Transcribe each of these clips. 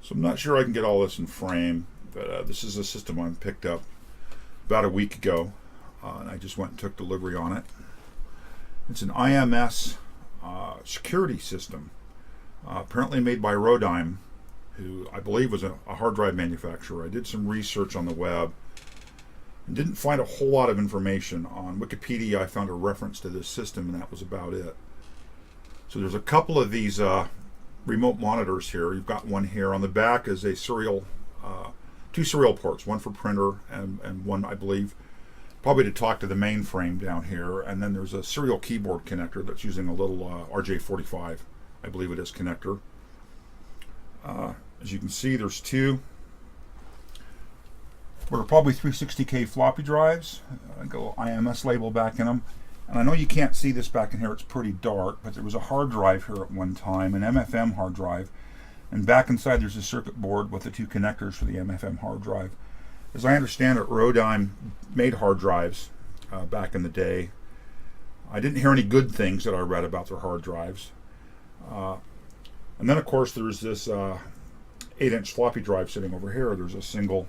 So I'm not sure I can get all this in frame, but this is a system I picked up about a week ago, and I just went and took delivery on it. It's an IMS security system, apparently made by Rodime, who I believe was a hard drive manufacturer. I did some research on the web and didn't find a whole lot of information. On Wikipedia I found a reference to this system, and that was about it. So there's a couple of these remote monitors here. You've got one here. On the back is a serial, two serial ports, one for printer and one, I believe, probably to talk to the mainframe down here. And then there's a serial keyboard connector that's using a little RJ45, I believe it is, connector. As you can see, there's two. What are probably 360K floppy drives. Got a little IMS label back in them. And I know you can't see this back in here, it's pretty dark, but there was a hard drive here at one time, an MFM hard drive. And back inside there's a circuit board with the two connectors for the MFM hard drive. As I understand it, Rodime made hard drives back in the day. I didn't hear any good things that I read about their hard drives. And then of course there's this 8-inch floppy drive sitting over here. There's a single,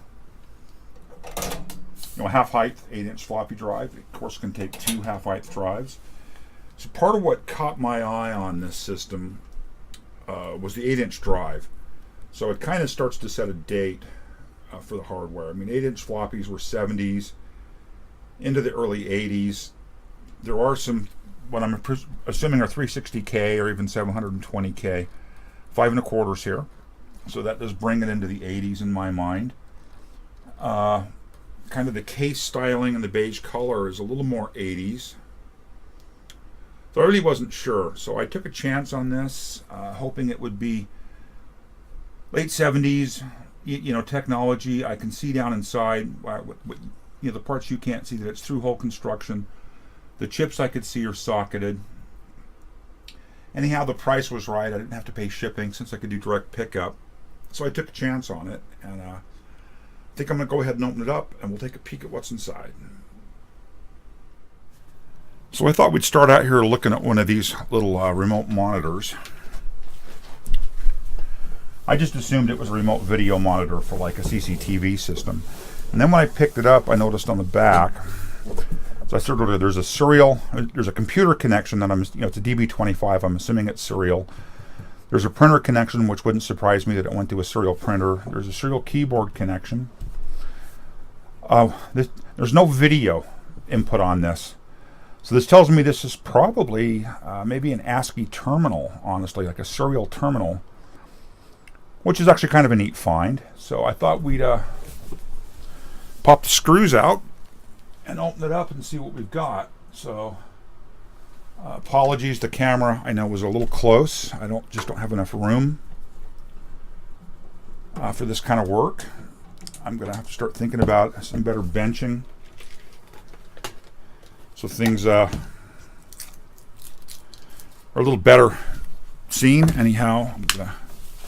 half-height 8-inch floppy drive. It, of course, can take two half-height drives. So part of what caught my eye on this system was the 8-inch drive. So it kind of starts to set a date for the hardware. I mean, 8-inch floppies were 70s into the early 80s. There are some, what I'm assuming are 360K or even 720K 5 1/4s here. So that does bring it into the 80s in my mind. Kind of the case styling and the beige color is a little more 80s. So I really wasn't sure. So I took a chance on this, hoping it would be late 70s, technology. I can see down inside, the parts you can't see, that it's through-hole construction. The chips I could see are socketed. Anyhow, the price was right. I didn't have to pay shipping since I could do direct pickup. So I took a chance on it, and I think I'm going to go ahead and open it up, and we'll take a peek at what's inside. So I thought we'd start out here looking at one of these little remote monitors. I just assumed it was a remote video monitor for like a CCTV system. And then when I picked it up, I noticed on the back, so I started over there's a computer connection that it's a DB25, I'm assuming it's serial. There's a printer connection, which wouldn't surprise me that it went to a serial printer. There's a serial keyboard connection. There's no video input on this. So this tells me this is probably maybe an ASCII terminal, honestly, like a serial terminal, which is actually kind of a neat find. So I thought we'd pop the screws out and open it up and see what we've got. So apologies, the camera I know was a little close. I just don't have enough room for this kind of work. I'm going to have to start thinking about some better benching, so things are a little better seen. Anyhow, I'm going to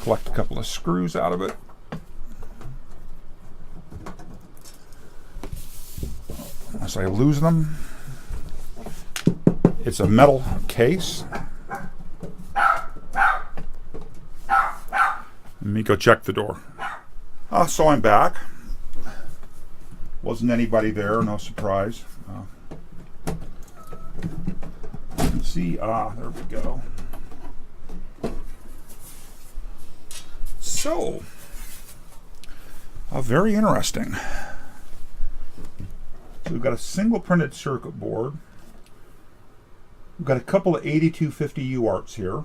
collect a couple of screws out of it. Unless I lose them. It's a metal case. Let me go check the door. So I'm back. Wasn't anybody there, no surprise. Let's see, there we go. So, very interesting. So we've got a single printed circuit board. We've got a couple of 8250 UARTs here.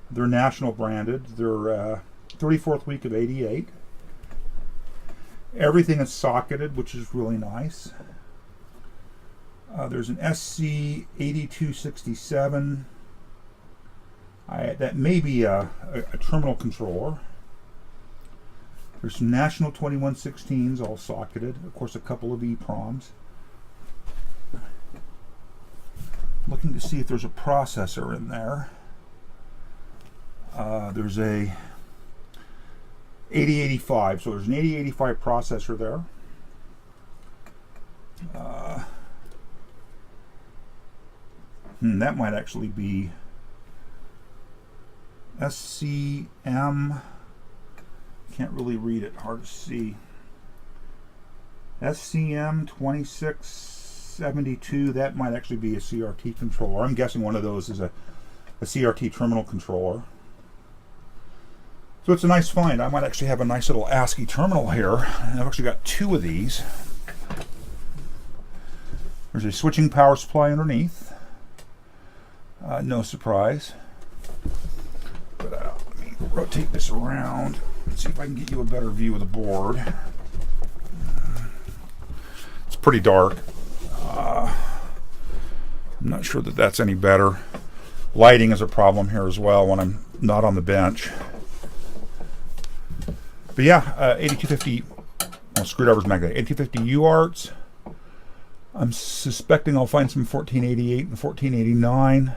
They're national branded. They're 34th week of 88. Everything is socketed, which is really nice. There's an SC8267. That may be a terminal controller. There's some national 2116s all socketed. Of course, a couple of EPROMs. Looking to see if there's a processor in there. There's a 8085, so there's an 8085 processor there. That might actually be SCM Can't really read it, hard to see. SCM2672, that might actually be a CRT controller. I'm guessing one of those is a CRT terminal controller. So it's a nice find. I might actually have a nice little ASCII terminal here. I've actually got two of these. There's a switching power supply underneath. No surprise. But let me rotate this around and see if I can get you a better view of the board. It's pretty dark. I'm not sure that that's any better. Lighting is a problem here as well when I'm not on the bench. But yeah, 8250, well, screwdriver's magnetic, 8250 UARTs. I'm suspecting I'll find some 1488 and 1489.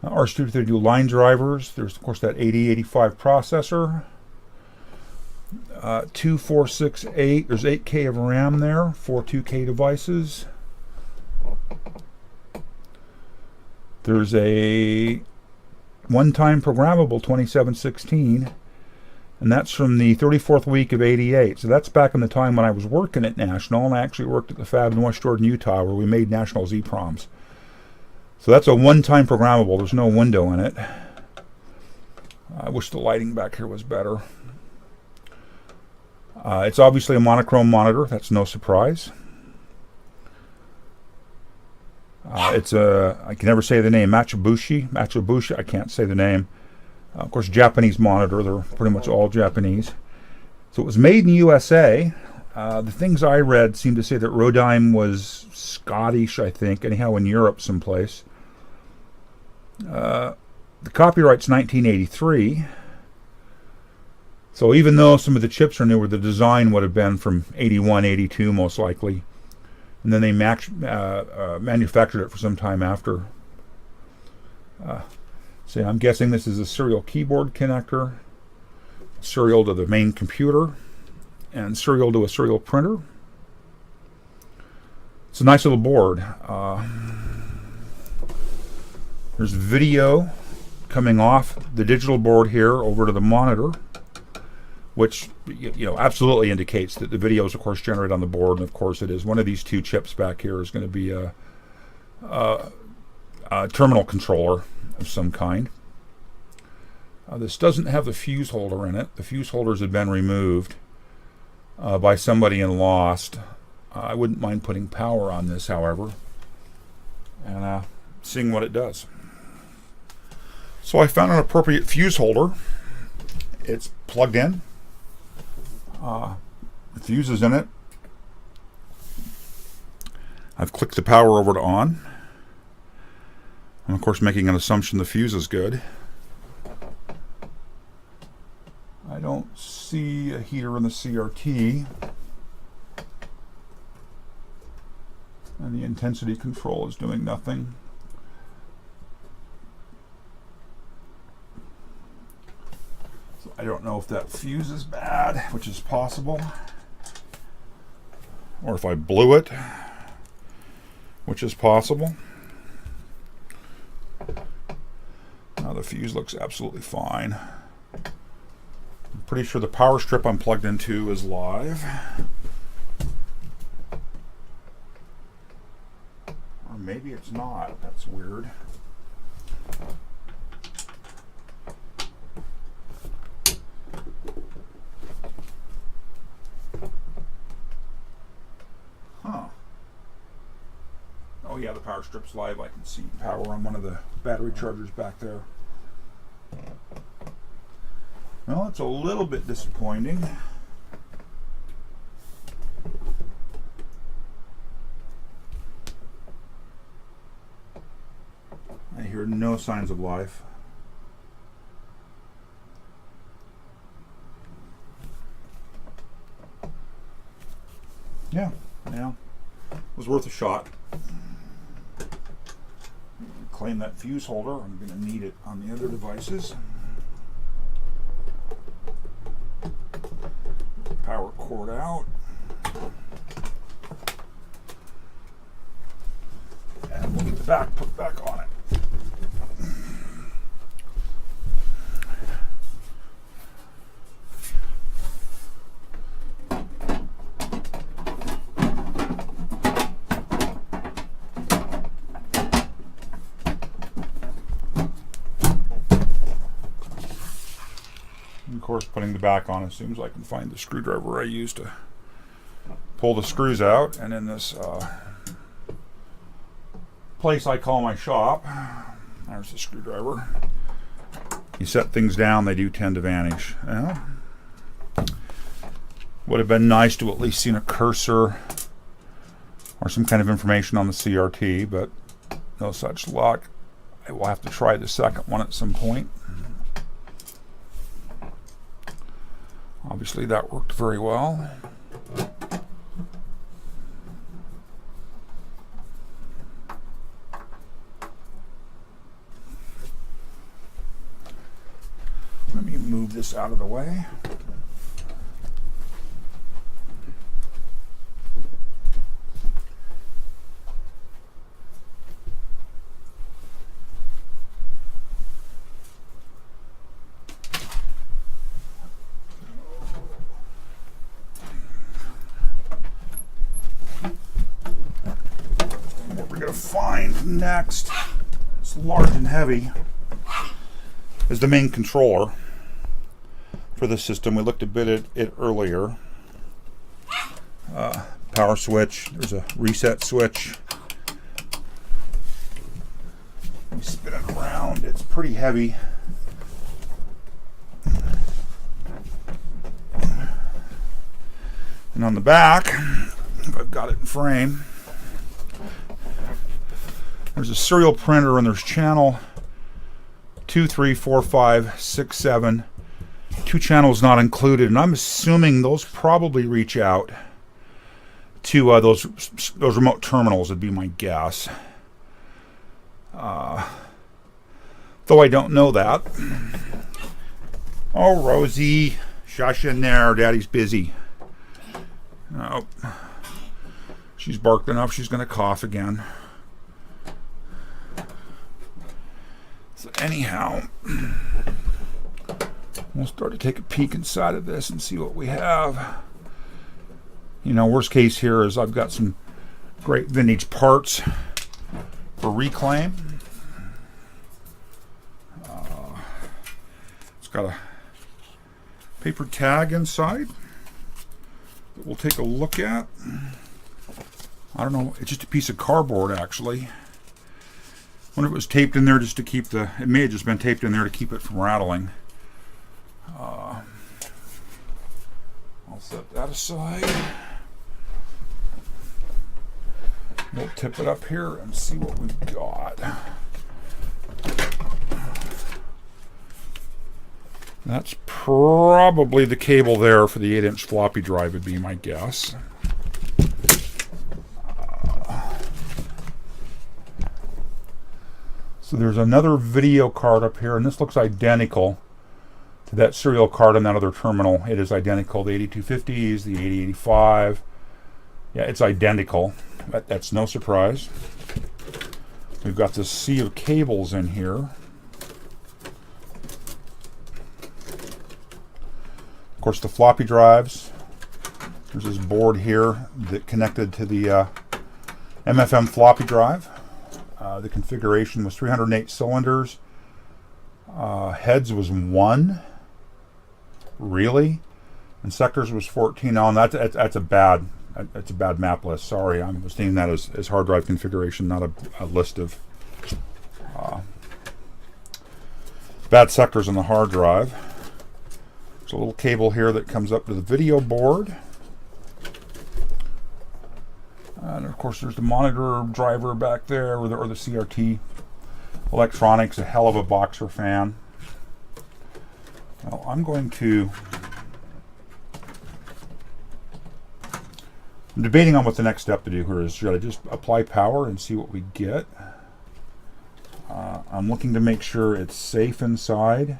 R232 line drivers. There's, of course, that 8085 processor. 2468. There's 8K of RAM there. 4 2K devices. There's a one-time programmable 2716. And that's from the 34th week of 88. So that's back in the time when I was working at National, and I actually worked at the fab in West Jordan, Utah, where we made National EPROMs. So that's a one-time programmable. There's no window in it. I wish the lighting back here was better. It's obviously a monochrome monitor. That's no surprise. It's a, I can never say the name, Matsubushi. I can't say the name. Of course, Japanese monitor. They're pretty much all Japanese. So it was made in the USA. The things I read seem to say that Rodime was Scottish, I think, anyhow in Europe someplace. The copyright's 1983. So even though some of the chips are newer, the design would have been from 81, 82 most likely. And then they manufactured it for some time after. So I'm guessing this is a serial keyboard connector, serial to the main computer, and serial to a serial printer. It's a nice little board. There's video coming off the digital board here over to the monitor, which absolutely indicates that the video is, of course, generated on the board, and of course it is. One of these two chips back here is going to be a terminal controller of some kind. This doesn't have the fuse holder in it. The fuse holders have been removed by somebody and lost. I wouldn't mind putting power on this, however, and seeing what it does. So I found an appropriate fuse holder. It's plugged in. The fuse is in it. I've clicked the power over to on. I'm, of course, making an assumption the fuse is good. I don't see a heater in the CRT. And the intensity control is doing nothing. So I don't know if that fuse is bad, which is possible. Or if I blew it, which is possible. Now the fuse looks absolutely fine. I'm pretty sure the power strip I'm plugged into is live. Or maybe it's not. That's weird. Huh. Oh yeah, the power strip's live. I can see power on one of the battery chargers back there. Well, it's a little bit disappointing. I hear no signs of life. Yeah, it was worth a shot. Claim that fuse holder. I'm going to need it on the other devices. Power cord out. And we'll get the back put back on it. And of course, putting the back on as soon as I can find the screwdriver I use to pull the screws out. And in this place I call my shop, there's the screwdriver. You set things down, they do tend to vanish. Well, would have been nice to at least seen a cursor or some kind of information on the CRT, but no such luck. I will have to try the second one at some point. Obviously that worked very well. Let me move this out of the way. What we're going to find next, it's large and heavy, is the main controller for the system. We looked a bit at it earlier. Power switch, there's a reset switch. Let me spin it around, it's pretty heavy. And on the back, if I've got it in frame, there's a serial printer and there's channel 2, 3, 4, 5, 6, 7. 2 channels not included, and I'm assuming those probably reach out to those remote terminals, would be my guess. Though I don't know that. Oh, Rosie, shush in there, Daddy's busy. Oh, she's barked enough, she's going to cough again. So anyhow, we'll start to take a peek inside of this and see what we have. You know, worst case here is I've got some great vintage parts for reclaim. It's got a paper tag inside that we'll take a look at. I don't know, it's just a piece of cardboard actually. I wonder if it was taped in there just to keep the, it may have just been taped in there to keep it from rattling. I'll set that aside. We'll tip it up here and see what we've got. That's probably the cable there for the 8-inch floppy drive would be my guess. So there's another video card up here, and this looks identical to that serial card on that other terminal. It is identical. The 8250s, the 8085. Yeah, it's identical. That's no surprise. We've got this sea of cables in here. Of course, the floppy drives. There's this board here that connected to the MFM floppy drive. The configuration was 308 cylinders. Heads was 1. Really? And sectors was 14. Oh, and that's a bad map list. Sorry, I was thinking that as hard drive configuration, not a list of bad sectors on the hard drive. There's a little cable here that comes up to the video board. And of course there's the monitor driver back there, or the CRT electronics, a hell of a boxer fan. Well, I'm debating on what the next step to do here is. Should I just apply power and see what we get? I'm looking to make sure it's safe inside,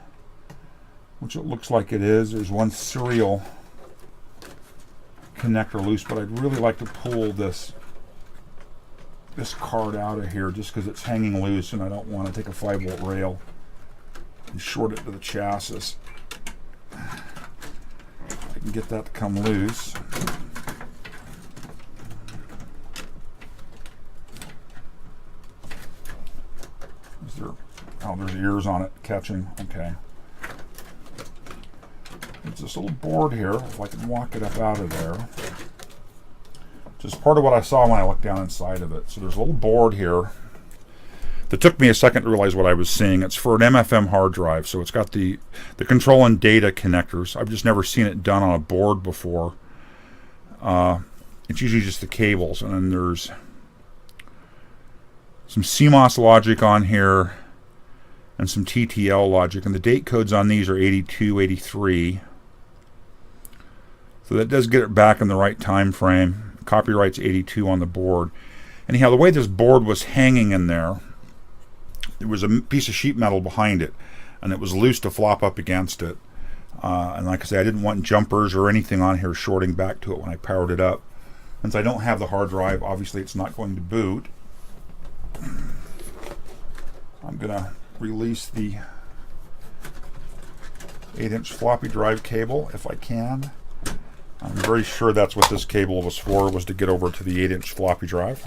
which it looks like it is. There's one serial connector loose, but I'd really like to pull this card out of here just because it's hanging loose and I don't want to take a 5-volt rail and short it to the chassis. I can get that to come loose. Is there, oh, there's ears on it catching. Okay. this little board here, if I can walk it up out of there. Just part of what I saw when I looked down inside of it. So there's a little board here that took me a second to realize what I was seeing. It's for an MFM hard drive, so it's got the control and data connectors. I've just never seen it done on a board before. It's usually just the cables, and then there's some CMOS logic on here and some TTL logic, and the date codes on these are 82, 83. So that does get it back in the right time frame. Copyright's 82 on the board. Anyhow, the way this board was hanging in there, there was a piece of sheet metal behind it, and it was loose to flop up against it. And like I say, I didn't want jumpers or anything on here shorting back to it when I powered it up. Since I don't have the hard drive, obviously it's not going to boot. I'm going to release the 8-inch floppy drive cable if I can. I'm very sure that's what this cable was for, was to get over to the 8-inch floppy drive.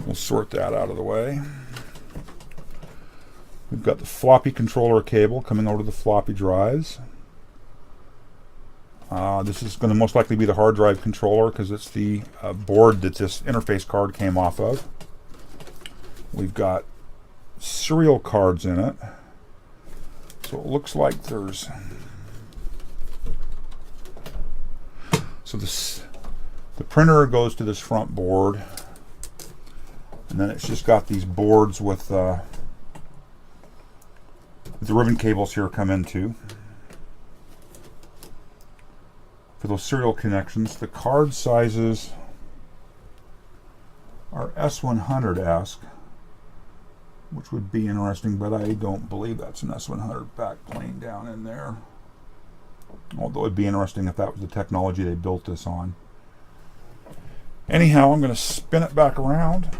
We'll sort that out of the way. We've got the floppy controller cable coming over to the floppy drives. This is going to most likely be the hard drive controller because it's the board that this interface card came off of. We've got serial cards in it. So it looks like there's... So the printer goes to this front board, and then it's just got these boards with the ribbon cables here come into. For those serial connections, the card sizes are S100-esque, which would be interesting, but I don't believe that's an S100 backplane down in there. Although it'd be interesting if that was the technology they built this on. Anyhow, I'm going to spin it back around.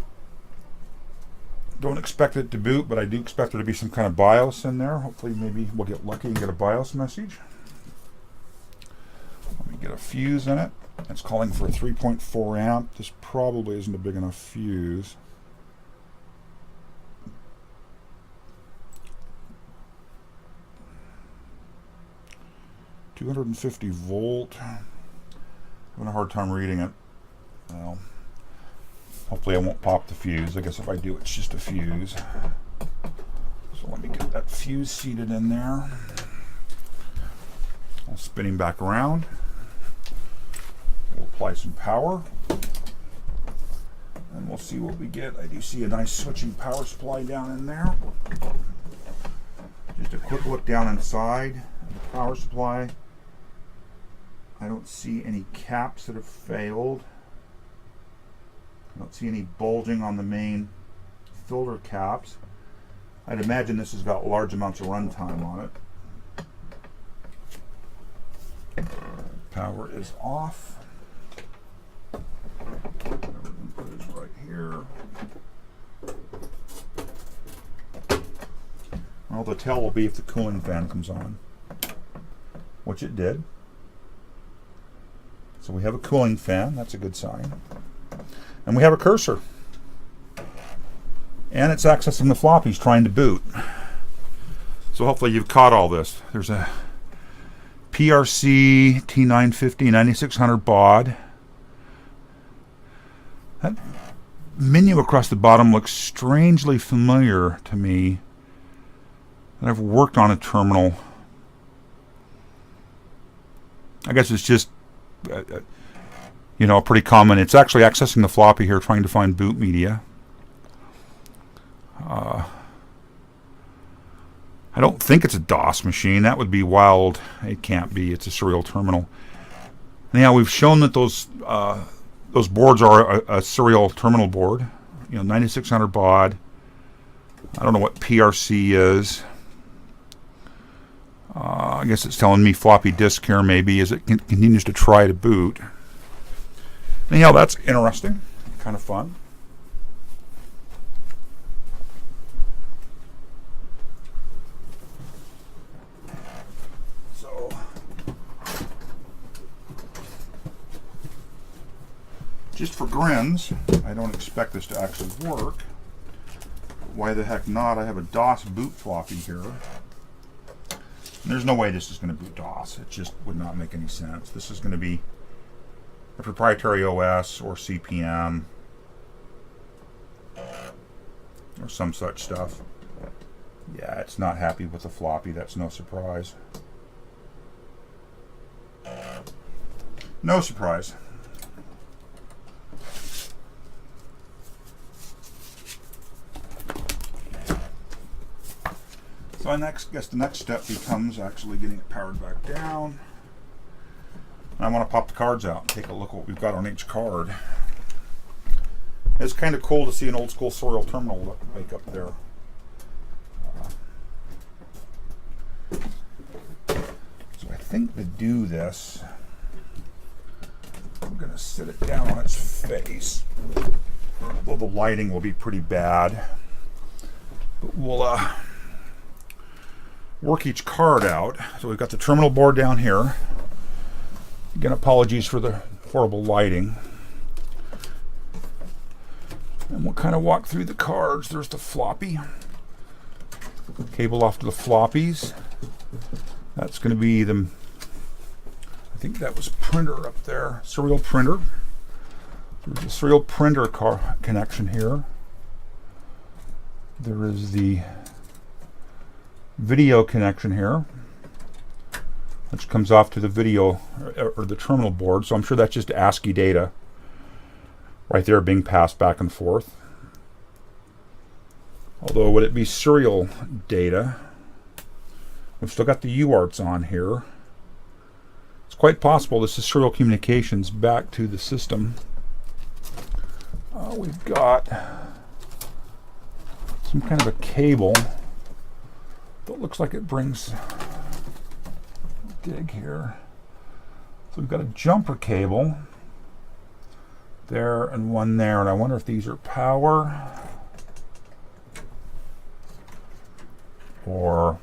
Don't expect it to boot, but I do expect there to be some kind of BIOS in there. Hopefully maybe we'll get lucky and get a BIOS message. Let me get a fuse in it. It's calling for a 3.4 amp. This probably isn't a big enough fuse. $250 volt. Having a hard time reading it. Well, hopefully I won't pop the fuse. I guess if I do, it's just a fuse. So let me get that fuse seated in there. I'll spin him back around. We'll apply some power. And we'll see what we get. I do see a nice switching power supply down in there. Just a quick look down inside the power supply. I don't see any caps that have failed. I don't see any bulging on the main filter caps. I'd imagine this has got large amounts of runtime on it. Power is off. Everything put is right here. Well, the tell will be if the cooling fan comes on, which it did. So we have a cooling fan, that's a good sign. And we have a cursor. And it's accessing the floppies trying to boot. So hopefully you've caught all this. There's a PRC T950 9600 baud. That menu across the bottom looks strangely familiar to me. And I've worked on a terminal. I guess it's just you know, pretty common. It's actually accessing the floppy here, trying to find boot media. I don't think it's a DOS machine. That would be wild. It can't be. It's a serial terminal. Anyhow, we've shown that those boards are a serial terminal board. You know, 9600 baud. I don't know what PRC is. I guess it's telling me floppy disk here maybe as it continues to try to boot. Anyhow, that's interesting. Kind of fun. So, just for grins, I don't expect this to actually work. Why the heck not? I have a DOS boot floppy here. And there's no way this is going to boot DOS. It just would not make any sense. This is going to be a proprietary OS or CPM or some such stuff. Yeah, it's not happy with the floppy. That's no surprise. No surprise. So I guess the next step becomes actually getting it powered back down. And I want to pop the cards out and take a look at what we've got on each card. It's kind of cool to see an old school serial terminal wake up there. So I think to do this, I'm going to sit it down on its face. Although the lighting will be pretty bad. But we'll work each card out. So we've got the terminal board down here. Again, apologies for the horrible lighting. And we'll kind of walk through the cards. There's the floppy. Cable off to the floppies. That's going to be the, I think that was printer up there. Serial printer. There's a serial printer connection here. There is the video connection here, which comes off to the video or the terminal board. So I'm sure that's just ASCII data right there being passed back and forth. Although would it be serial data? We've still got the UARTs on here. It's quite possible this is serial communications back to the system. We've got some kind of a cable that looks like it brings, dig here. So we've got a jumper cable there and one there, and I wonder if these are power or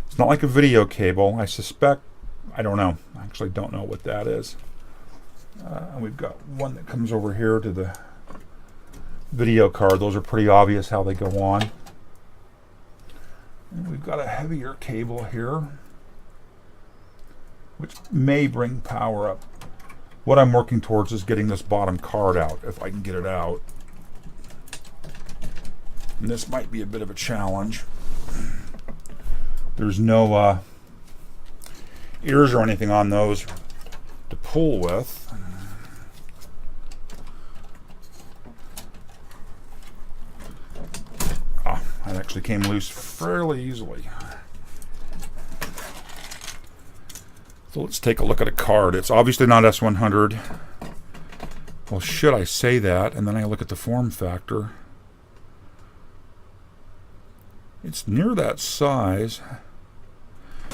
it's not like a video cable. I suspect, I don't know. I actually don't know what that is. And we've got one that comes over here to the video card. Those are pretty obvious how they go on. And we've got a heavier cable here, which may bring power up. What I'm working towards is getting this bottom card out, if I can get it out. And this might be a bit of a challenge. There's no ears or anything on those to pull with. It actually came loose fairly easily. So let's take a look at a card. It's obviously not S100. Well, should I say that? And then I look at the form factor. It's near that size.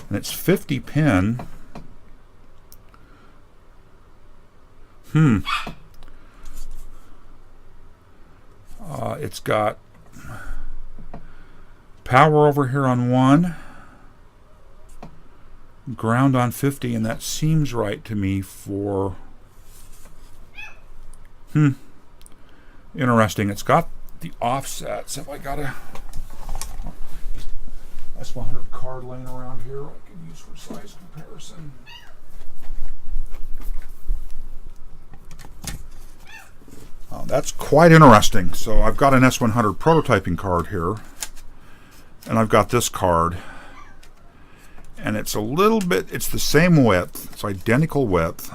And it's 50 pin. It's got power over here on 1, ground on 50, and that seems right to me for interesting. It's got the offsets. If I got a S100 card laying around here I can use for size comparison. That's quite interesting. So I've got an S100 prototyping card here, and I've got this card, and it's a little bit, it's the same width, it's identical width.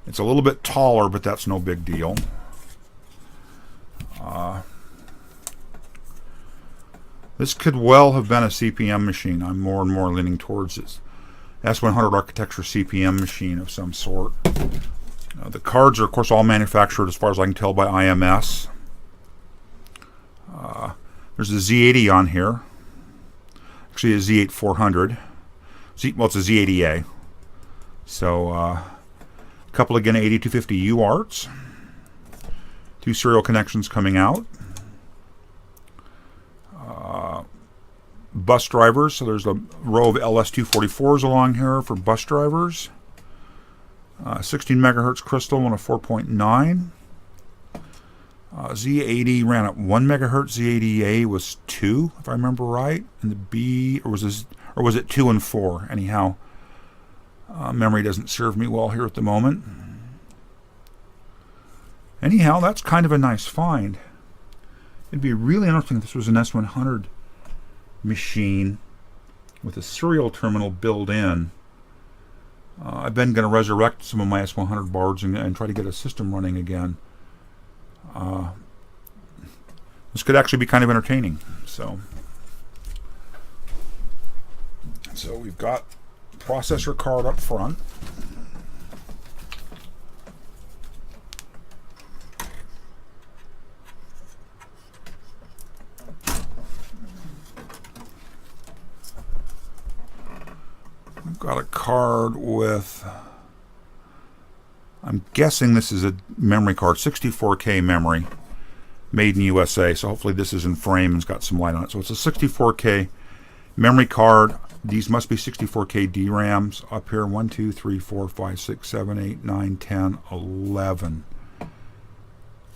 It's a little bit taller, but that's no big deal. This could well have been a CPM machine. I'm more and more leaning towards this S100 architecture CPM machine of some sort. The cards are, of course, all manufactured, as far as I can tell, by IMS. There's a Z80 on here. Actually, a Z8400. Well, it's a Z80A. So, a couple, again, 8250 UARTs. 2 serial connections coming out. Bus drivers. So there's a row of LS244s along here for bus drivers. 16 megahertz crystal on a 4.9. Z80 ran at 1 megahertz. Z80A was 2, if I remember right. And the B, or was it 2 and 4? Anyhow, memory doesn't serve me well here at the moment. Anyhow, that's kind of a nice find. It'd be really interesting if this was an S100 machine with a serial terminal built in. I've been going to resurrect some of my S100 boards and try to get a system running again. This could actually be kind of entertaining. So we've got processor card up front. We've got a card with, I'm guessing this is a memory card, 64K memory, made in USA. So hopefully this is in frame and it's got some light on it. So it's a 64K memory card. These must be 64K DRAMs up here. 1, 2, 3, 4, 5, 6, 7, 8, 9, 10, 11.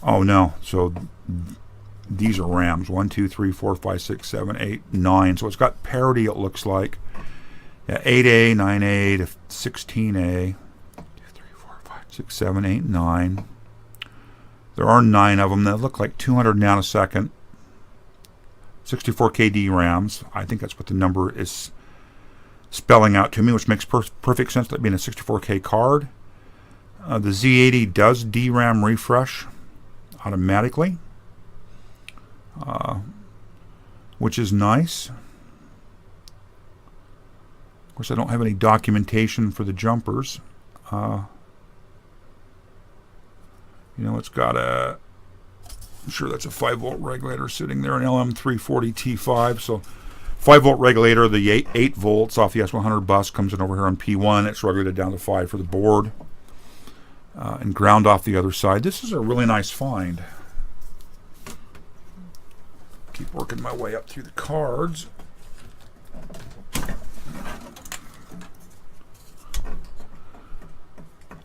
Oh no, so these are RAMs. 1, 2, 3, 4, 5, 6, 7, 8, 9. So it's got parity, it looks like. Yeah, 8A, 9A to 16A. 2, 3, 4, 5, 6, 7, 8, 9. There are 9 of them that look like 200 nanosecond. 64K DRAMs. I think that's what the number is spelling out to me, which makes perfect sense, that being a 64K card. The Z80 does DRAM refresh automatically, which is nice. Of course, I don't have any documentation for the jumpers. It's got a, I'm sure that's a 5-volt regulator sitting there, an LM340T5. So 5-volt regulator, the 8 volts off the S100 bus comes in over here on P1. It's regulated down to 5 for the board. And ground off the other side. This is a really nice find. Keep working my way up through the cards.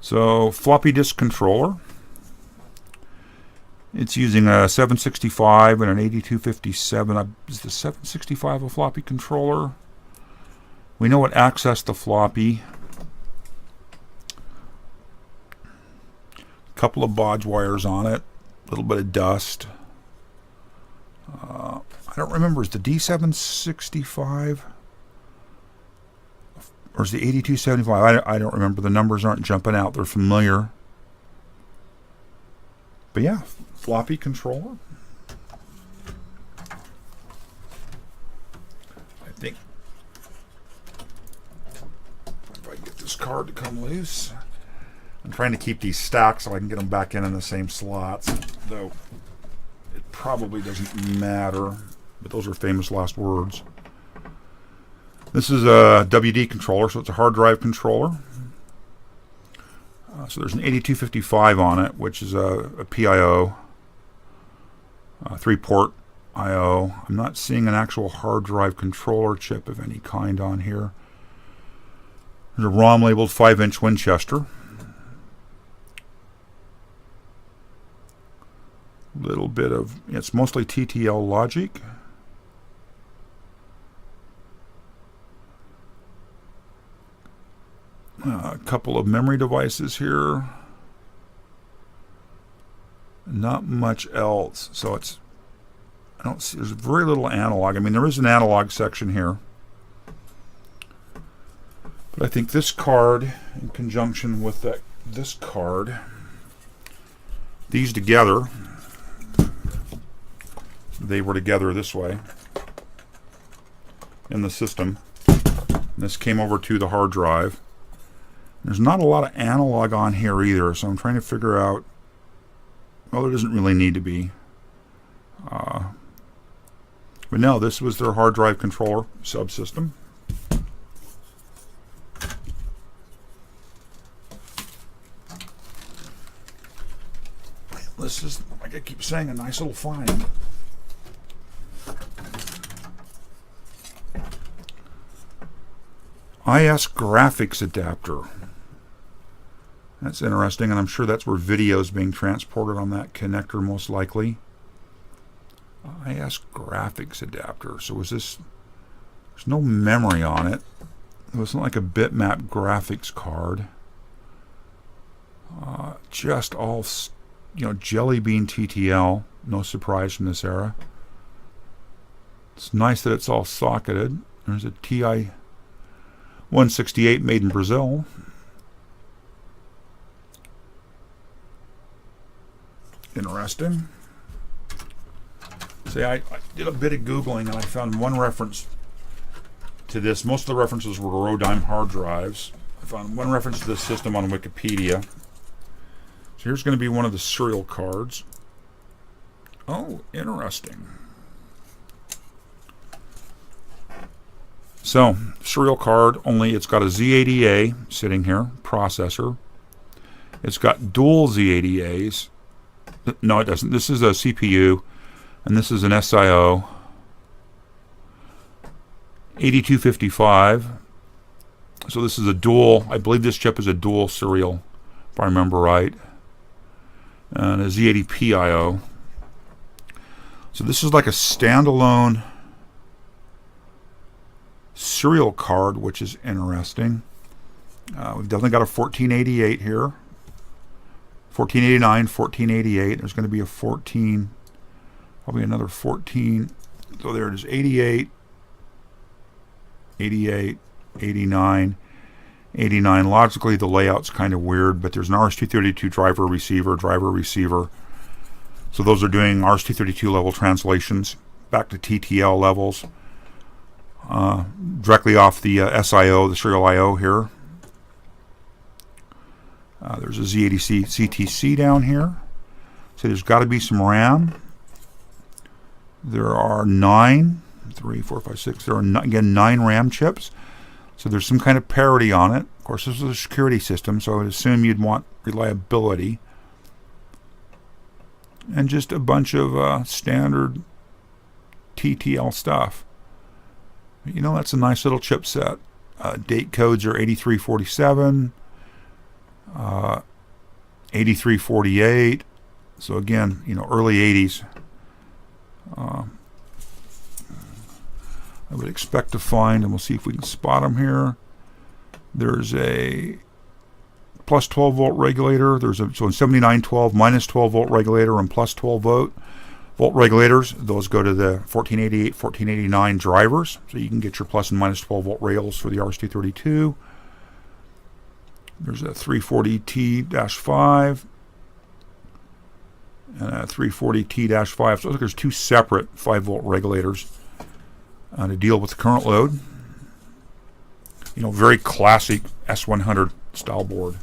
So, floppy disk controller. It's using a 765 and an 8257. Is the 765 a floppy controller? We know it accessed the floppy. A couple of bodge wires on it. A little bit of dust. I don't remember. Is the D765? Or is the 8275? I don't remember. The numbers aren't jumping out. They're familiar. But yeah, floppy controller. I think if I can get this card to come loose. I'm trying to keep these stacked so I can get them back in the same slots, though it probably doesn't matter. But those are famous last words. This is a WD controller, so it's a hard drive controller. So there's an 8255 on it, which is a PIO, 3-port I/O. I'm not seeing an actual hard drive controller chip of any kind on here. There's a ROM labeled 5-inch Winchester. Little bit of, it's mostly TTL logic. A couple of memory devices here. Not much else. So it's, I don't see, there's very little analog. I mean, there is an analog section here. But I think this card, in conjunction with this card, these together, they were together this way in the system. And this came over to the hard drive. There's not a lot of analog on here either, so I'm trying to figure out, well, there doesn't really need to be. But no, this was their hard drive controller subsystem. This is, like I keep saying, a nice little find. IS graphics adapter. That's interesting, and I'm sure that's where video is being transported on that connector most likely. IS graphics adapter. So was this... There's no memory on it. It wasn't like a bitmap graphics card. Just all, Jelly Bean TTL. No surprise from this era. It's nice that it's all socketed. There's a TI 168 made in Brazil. Interesting. See, I did a bit of Googling and I found one reference to this. Most of the references were Rodime hard drives. I found one reference to this system on Wikipedia. So here's going to be one of the serial cards. Oh, interesting. So, serial card, only it's got a Z80A sitting here, processor. It's got dual Z80As. No, it doesn't. This is a CPU, and this is an SIO. 8255. So this is a dual, I believe this chip is a dual serial, if I remember right. And a Z80PIO. So this is like a standalone serial card, which is interesting. We've definitely got a 1488 here. 1489, 1488. There's going to be a 14, probably another 14. So there it is, 88, 88, 89, 89. Logically, the layout's kind of weird, but there's an RS-232 driver receiver. So those are doing RS-232 level translations back to TTL levels. Directly off the SIO, the serial IO here. There's a Z80C CTC down here. So there's got to be some RAM. There are 9, 3, 4, 5, 6. There are, again, 9 RAM chips. So there's some kind of parity on it. Of course, this is a security system, so I would assume you'd want reliability. And just a bunch of standard TTL stuff. That's a nice little chipset. Date codes are 8347, 8348. So again, early 80s. I would expect to find, and we'll see if we can spot them here. There's a plus 12 volt regulator. So in 7912, minus 12 volt regulator and plus 12 volt regulators. Those go to the 1488, 1489 drivers. So you can get your plus and minus 12 volt rails for the RS-232. There's a 340T-5 and a 340T-5. So there's 2 separate 5 volt regulators to deal with the current load. Very classic S100 style board.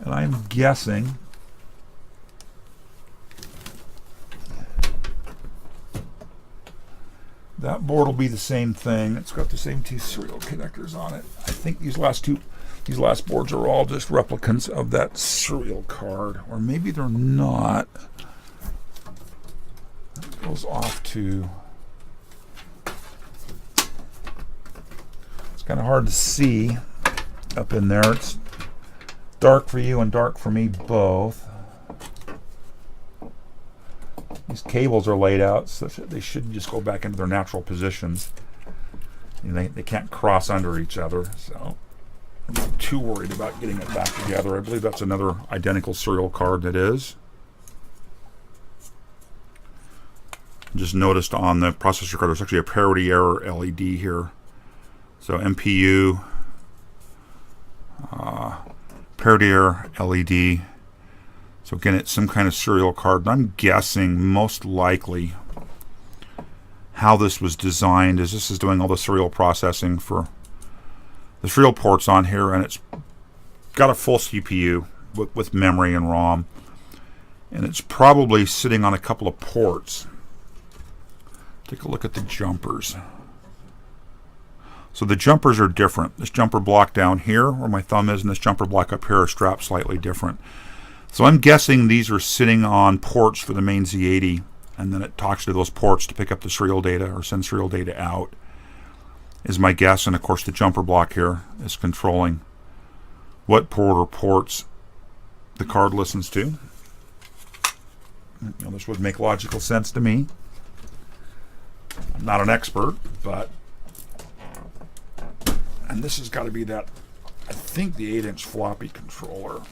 And I'm guessing that board will be the same thing. It's got the same 2 serial connectors on it. I think these last boards are all just replicants of that serial card, or maybe they're not. That goes off to. It's kind of hard to see up in there. It's dark for you and dark for me both. These cables are laid out so that they should just go back into their natural positions. They can't cross under each other, so I'm not too worried about getting it back together. I believe that's another identical serial card that is. Just noticed on the processor card there's actually a parity error LED here. So MPU, parity error LED. So again, it's some kind of serial card. And I'm guessing most likely how this was designed is this is doing all the serial processing for the serial ports on here, and it's got a full CPU with memory and ROM. And it's probably sitting on a couple of ports. Take a look at the jumpers. So the jumpers are different. This jumper block down here where my thumb is and this jumper block up here are strapped slightly different. So I'm guessing these are sitting on ports for the main Z80, and then it talks to those ports to pick up the serial data or send serial data out, is my guess. And of course the jumper block here is controlling what port or ports the card listens to. This would make logical sense to me. I'm not an expert, but... And this has got to be that, I think, the 8-inch floppy controller.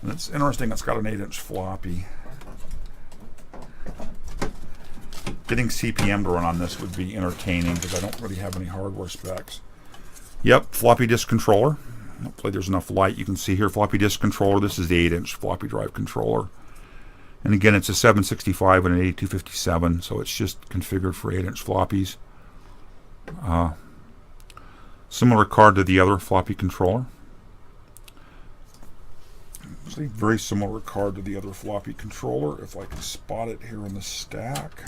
And it's interesting, it's got an 8-inch floppy. Getting CPM to run on this would be entertaining because I don't really have any hardware specs. Yep, floppy disk controller. Hopefully there's enough light. You can see here, floppy disk controller. This is the 8-inch floppy drive controller. And again, it's a 765 and an 8257, so it's just configured for 8-inch floppies. Similar card to the other floppy controller. It's a very similar card to the other floppy controller, if I can spot it here in the stack.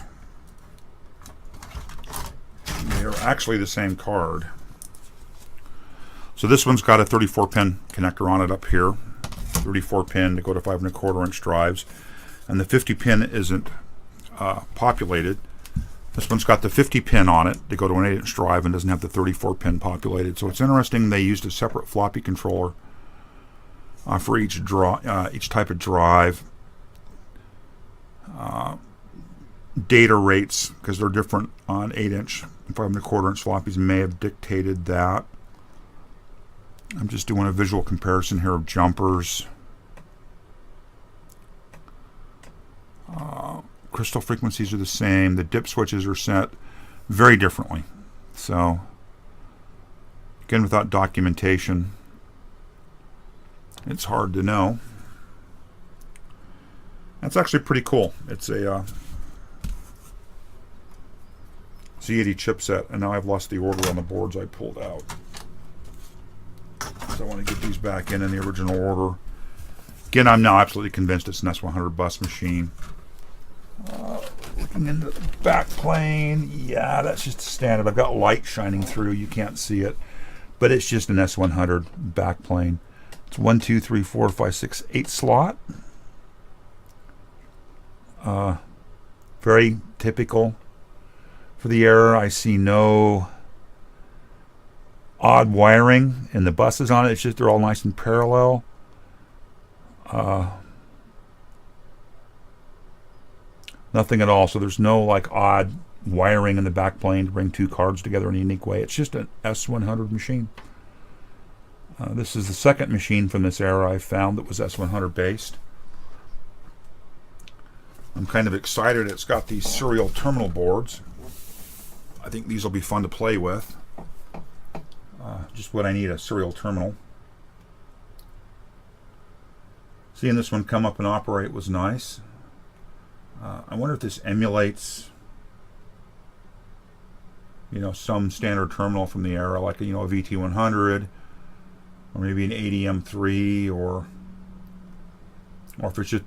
They're actually the same card. So this one's got a 34-pin connector on it up here. 34-pin to go to 5 1/4 inch drives. And the 50-pin isn't populated. This one's got the 50-pin on it to go to an 8-inch drive and doesn't have the 34-pin populated. So it's interesting they used a separate floppy controller for each type of drive. Data rates, because they're different on 8-inch and 5 1/4 inch floppies, may have dictated that. I'm just doing a visual comparison here of jumpers. Crystal frequencies are the same. The dip switches are set very differently. So, again, without documentation, it's hard to know. That's actually pretty cool. It's a Z80 chipset, and now I've lost the order on the boards I pulled out. So I want to get these back in the original order. Again, I'm now absolutely convinced it's an S100 bus machine. Looking into the back plane, yeah, that's just standard. I've got light shining through. You can't see it, but it's just an S100 back plane. It's 1, 2, 3, 4, 5, 6, 8 slot. Very typical for the era. I see no odd wiring in the buses on it. It's just they're all nice and parallel. Nothing at all. So there's no like odd wiring in the back plane to bring two cards together in a unique way. It's just an S100 machine. This is the second machine from this era I found that was S100 based. I'm kind of excited. It's got these serial terminal boards. I think these will be fun to play with. Just what I need, a serial terminal. Seeing this one come up and operate was nice. I wonder if this emulates, some standard terminal from the era, like a VT100, or maybe an ADM3, or if it's just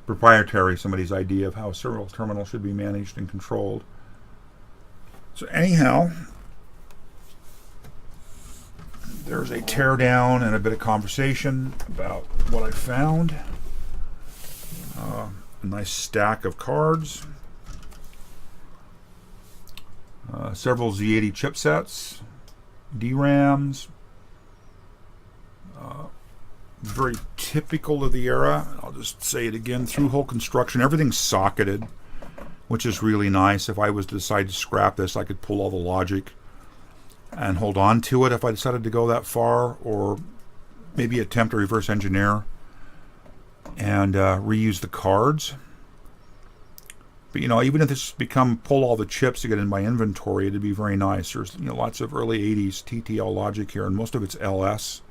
proprietary, somebody's idea of how a serial terminal should be managed and controlled. So anyhow, there's a teardown and a bit of conversation about what I found. A nice stack of cards. Several Z80 chipsets. DRAMs. Very typical of the era. I'll just say it again. Through-hole construction. Everything's socketed, which is really nice. If I was to decide to scrap this, I could pull all the logic and hold on to it if I decided to go that far, or maybe attempt to reverse engineer and reuse the cards. But even if this become pull all the chips to get in my inventory, it'd be very nice. There's lots of early 80s TTL logic here, and most of it's LS.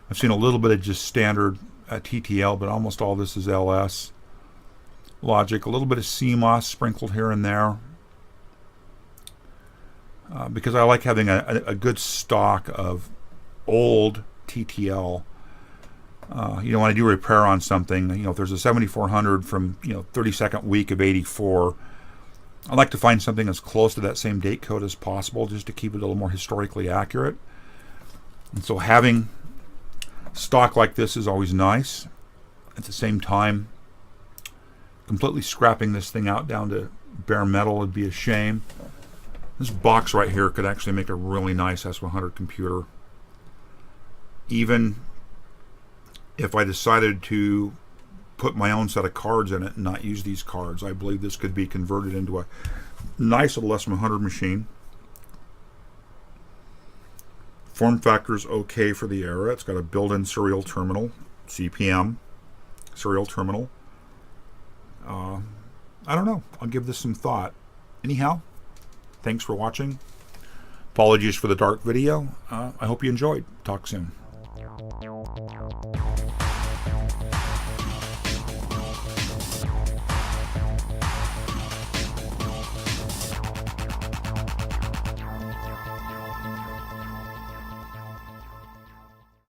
I've seen a little bit of just standard TTL, but almost all this is LS logic. A little bit of CMOS sprinkled here and there, because I like having a good stock of old TTL. When I do repair on something, if there's a 7400 from 32nd week of 84, I like to find something as close to that same date code as possible, just to keep it a little more historically accurate. And so having stock like this is always nice. At the same time, completely scrapping this thing out down to bare metal would be a shame. This box right here could actually make a really nice S100 computer. Even if I decided to put my own set of cards in it and not use these cards, I believe this could be converted into a nice little S100 machine. Form factor is okay for the era. It's got a built-in serial terminal, CPM serial terminal. I don't know. I'll give this some thought. Anyhow, thanks for watching. Apologies for the dark video. I hope you enjoyed. Talk soon.